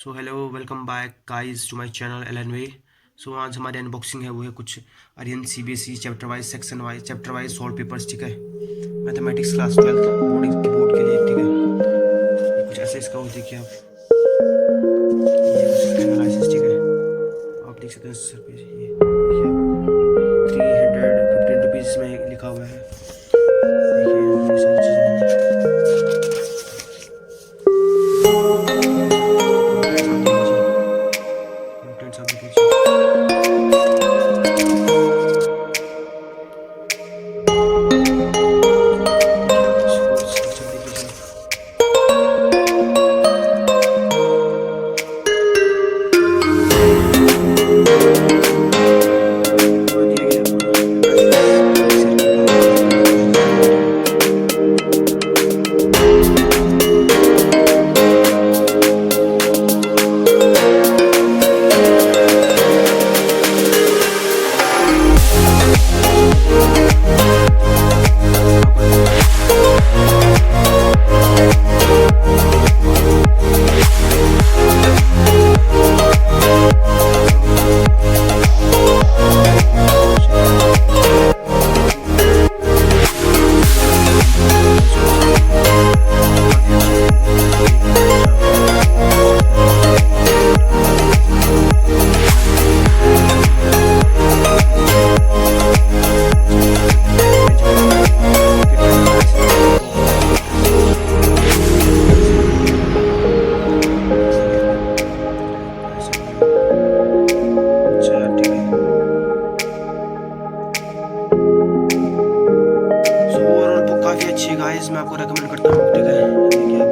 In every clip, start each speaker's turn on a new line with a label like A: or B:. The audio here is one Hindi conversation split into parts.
A: So hello welcome back guys to my channel L. So आज हमारी अनबॉक्सिंग है वो है कुछ Aryan CBSE chapter wise section wise chapter wise solved papers. ठीक है, मैथमेटिक्स क्लास 12 बोर्ड के लिए। ठीक है, ये कुछ ऐसे इसका वो देखिए आप, ये कुछ इसका एनालिसिस। ठीक है, आप देख सकते हैं सर पे ये देखिए आप 315 रुपीज़ में लिखा हुआ है। देखिए यहाँ पे ये सारी चीज़ें हैं। कंटेंट्स आप देख लीजिए। देखिए आप इसको स्ट्रक्चर देख लीजिए। पूरा दिया गया है पूरा एनालिसिस सर्किट का पूरा दिया गया है। काफ़ी अच्छी है गाइस, मैं आपको रेकमेंड करता हूँ। ठीक है, देखिए आप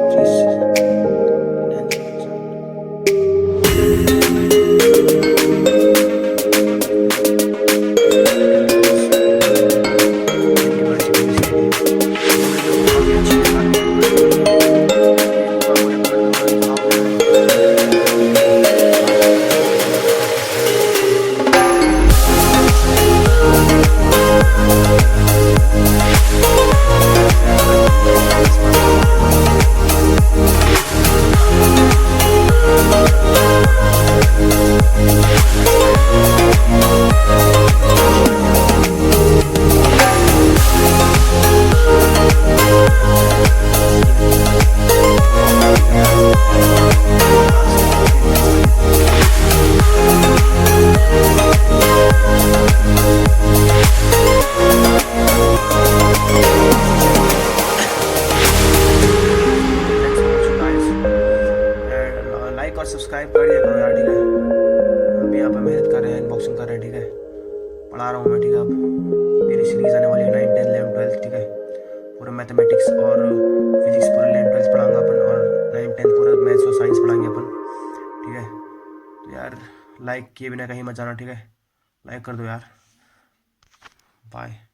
A: लाइक और सब्सक्राइब कर दिया करो यार। ठीक है, हम भी यहाँ पे मेहनत कर रहे हैं, अनबॉक्सिंग कर रहे हैं। ठीक है, पढ़ा रहा हूँ मैं। ठीक है, अब मेरी सीरीज़ आने वाली है 9, 10, 11, 12। ठीक है, पूरा मैथमेटिक्स और फिजिक्स पूरा 11, 12 पढ़ाऊँगा अपन, और 9, 10 पूरा मैथ्स और साइंस पढ़ाएंगे अपन। ठीक है, तो यार लाइक किए बिना कहीं मत जाना। ठीक है, लाइक कर दो यार। बाय।